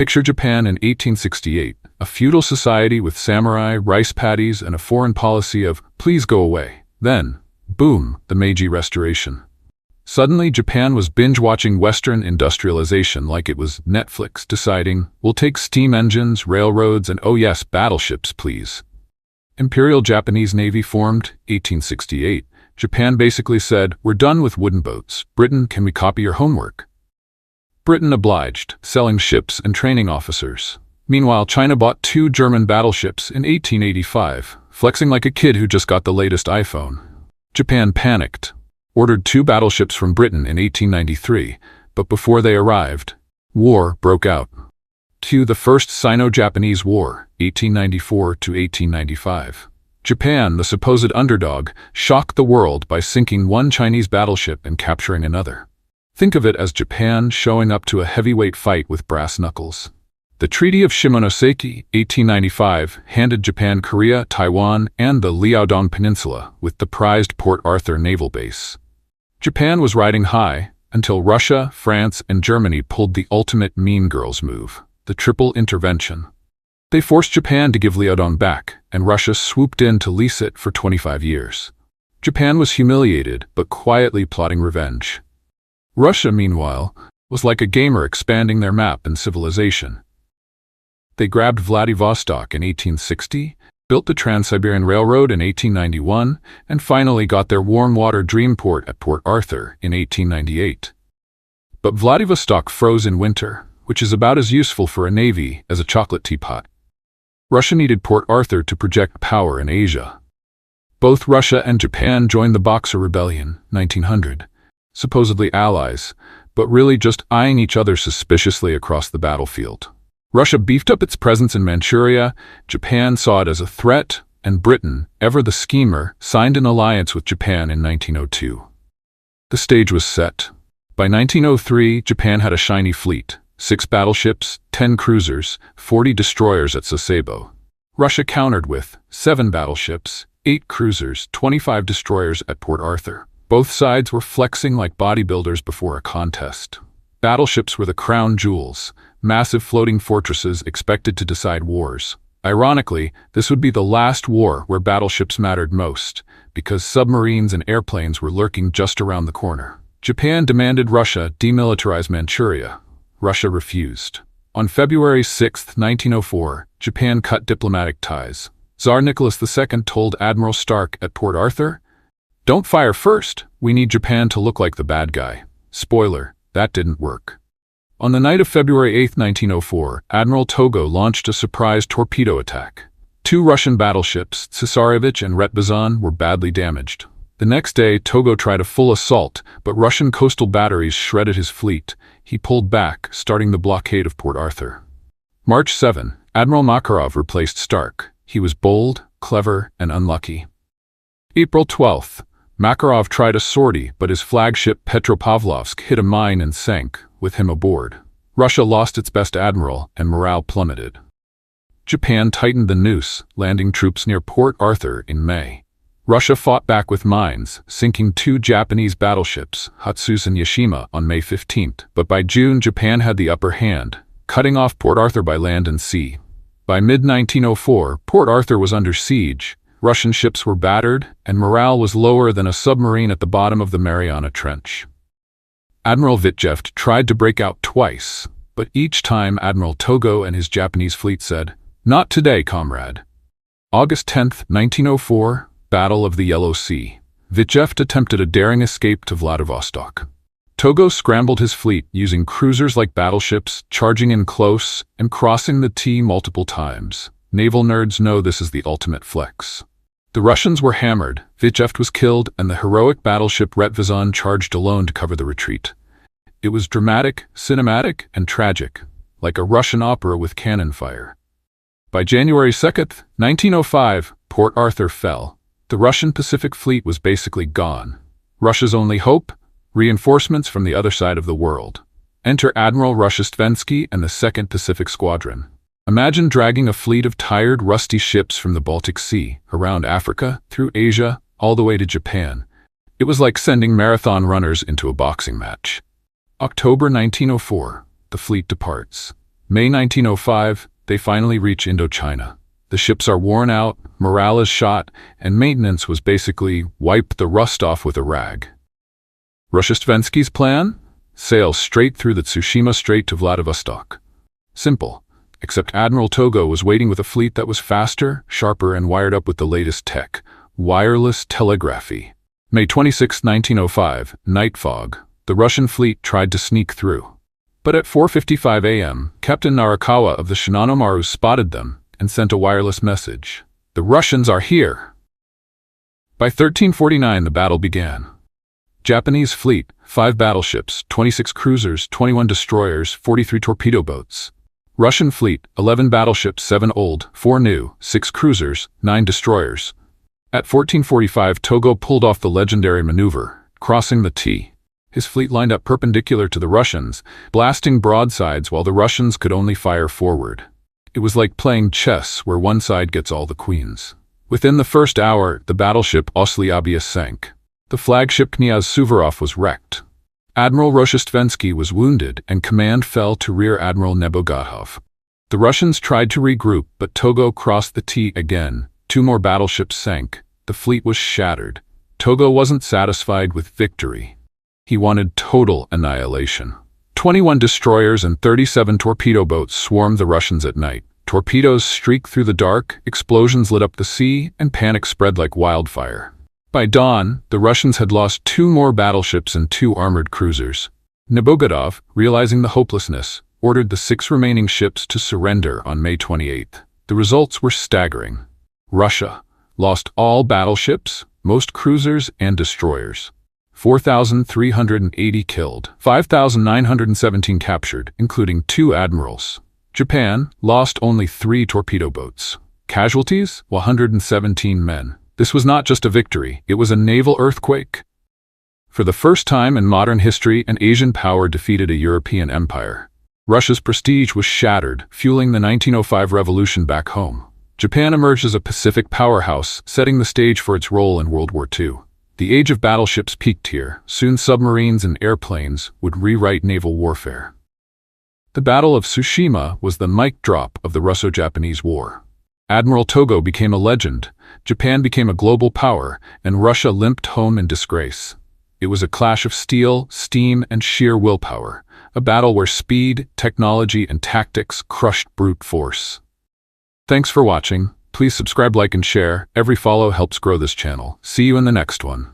Picture Japan in 1868, a feudal society with samurai, rice paddies, and a foreign policy of, please go away. Then, boom, the Meiji Restoration. Suddenly, Japan was binge-watching Western industrialization like it was Netflix, deciding, we'll take steam engines, railroads, and oh yes, battleships, please. Imperial Japanese Navy formed, 1868. Japan basically said, we're done with wooden boats. Britain, can we copy your homework? Britain obliged, selling ships and training officers. Meanwhile, China bought 2 German battleships in 1885, flexing like a kid who just got the latest iPhone. Japan panicked, ordered 2 battleships from Britain in 1893, but before they arrived, war broke out. The First Sino-Japanese War, 1894 to 1895. Japan, the supposed underdog, shocked the world by sinking 1 Chinese battleship and capturing another. Think of it as Japan showing up to a heavyweight fight with brass knuckles. The Treaty of Shimonoseki, 1895, handed Japan Korea, Taiwan, and the Liaodong Peninsula, with the prized Port Arthur naval base. Japan was riding high until Russia, France, and Germany pulled the ultimate mean girls move, the triple intervention. They forced Japan to give Liaodong back, and Russia swooped in to lease it for 25 years. Japan was humiliated, but quietly plotting revenge. Russia, meanwhile, was like a gamer expanding their map and civilization. They grabbed Vladivostok in 1860, built the Trans-Siberian Railroad in 1891, and finally got their warm-water dream port at Port Arthur in 1898. But Vladivostok froze in winter, which is about as useful for a navy as a chocolate teapot. Russia needed Port Arthur to project power in Asia. Both Russia and Japan joined the Boxer Rebellion, 1900, supposedly allies, but really just eyeing each other suspiciously across the battlefield. Russia beefed up its presence in Manchuria, Japan saw it as a threat, and Britain, ever the schemer, signed an alliance with Japan in 1902. The stage was set. By 1903, Japan had a shiny fleet, 6 battleships, 10 cruisers, 40 destroyers at Sasebo. Russia countered with 7 battleships, 8 cruisers, 25 destroyers at Port Arthur. Both sides were flexing like bodybuilders before a contest. Battleships were the crown jewels, massive floating fortresses expected to decide wars. Ironically, this would be the last war where battleships mattered most, because submarines and airplanes were lurking just around the corner. Japan demanded Russia demilitarize Manchuria. Russia refused. On February 6, 1904, Japan cut diplomatic ties. Tsar Nicholas II told Admiral Stark at Port Arthur, "Don't fire first. We need Japan to look like the bad guy." Spoiler, that didn't work. On the night of February 8, 1904, Admiral Togo launched a surprise torpedo attack. 2 Russian battleships, Tsarevich and Retbazan, were badly damaged. The next day, Togo tried a full assault, but Russian coastal batteries shredded his fleet. He pulled back, starting the blockade of Port Arthur. March 7, Admiral Makarov replaced Stark. He was bold, clever, and unlucky. April 12, Makarov tried a sortie, but his flagship Petropavlovsk hit a mine and sank, with him aboard. Russia lost its best admiral, and morale plummeted. Japan tightened the noose, landing troops near Port Arthur in May. Russia fought back with mines, sinking 2 Japanese battleships, Hatsusa and Yashima, on May 15, but by June Japan had the upper hand, cutting off Port Arthur by land and sea. By mid-1904, Port Arthur was under siege, Russian ships were battered, and morale was lower than a submarine at the bottom of the Mariana Trench. Admiral Vitjev tried to break out twice, but each time Admiral Togo and his Japanese fleet said, "Not today, comrade." August 10, 1904, Battle of the Yellow Sea. Vitjev attempted a daring escape to Vladivostok. Togo scrambled his fleet using cruisers like battleships, charging in close, and crossing the T multiple times. Naval nerds know this is the ultimate flex. The Russians were hammered, Vitjev was killed, and the heroic battleship Retbazan charged alone to cover the retreat. It was dramatic, cinematic, and tragic, like a Russian opera with cannon fire. By January 2, 1905, Port Arthur fell. The Russian Pacific Fleet was basically gone. Russia's only hope? Reinforcements from the other side of the world. Enter Admiral Rozhestvensky and the 2nd Pacific Squadron. Imagine dragging a fleet of tired, rusty ships from the Baltic Sea, around Africa, through Asia, all the way to Japan. It was like sending marathon runners into a boxing match. October 1904, the fleet departs. May 1905, they finally reach Indochina. The ships are worn out, morale is shot, and maintenance was basically wipe the rust off with a rag. Russsо-Japanese's plan? Sail straight through the Tsushima Strait to Vladivostok. Simple, except Admiral Togo was waiting with a fleet that was faster, sharper, and wired up with the latest tech, wireless telegraphy. May 26, 1905, night fog. The Russian fleet tried to sneak through. But at 4:55 a.m., Captain Narakawa of the Shinanomaru spotted them and sent a wireless message. The Russians are here! By 1349, the battle began. Japanese fleet, 5 battleships, 26 cruisers, 21 destroyers, 43 torpedo boats. Russian fleet, 11 battleships, 7 old, 4 new, 6 cruisers, 9 destroyers. At 1445, Togo pulled off the legendary maneuver, crossing the T. His fleet lined up perpendicular to the Russians, blasting broadsides while the Russians could only fire forward. It was like playing chess where one side gets all the queens. Within the first hour, the battleship Oslyabius sank. The flagship Knyaz Suvorov was wrecked. Admiral Russso-Japanesky was wounded and command fell to Rear Admiral Nebogatov. The Russians tried to regroup, but Togo crossed the T again. 2 more battleships sank. The fleet was shattered. Togo wasn't satisfied with victory. He wanted total annihilation. 21 destroyers and 37 torpedo boats swarmed the Russians at night. Torpedoes streaked through the dark, explosions lit up the sea, and panic spread like wildfire. By dawn, the Russians had lost 2 more battleships and 2 armored cruisers. Nebogatov, realizing the hopelessness, ordered the 6 remaining ships to surrender on May 28. The results were staggering. Russia lost all battleships, most cruisers and destroyers. 4,380 killed, 5,917 captured, including 2 admirals. Japan lost only 3 torpedo boats. Casualties? 117 men. This was not just a victory, it was a naval earthquake. For the first time in modern history, an Asian power defeated a European empire. Russia's prestige was shattered, fueling the 1905 revolution back home. Japan emerged as a Pacific powerhouse, setting the stage for its role in World War II. The age of battleships peaked here. Soon submarines and airplanes would rewrite naval warfare. The Battle of Tsushima was the mic drop of the Russo-Japanese War. Admiral Togo became a legend, Japan became a global power, and Russia limped home in disgrace. It was a clash of steel, steam, and sheer willpower, a battle where speed, technology, and tactics crushed brute force. Thanks for watching. Please subscribe, like, and share. Every follow helps grow this channel. See you in the next one.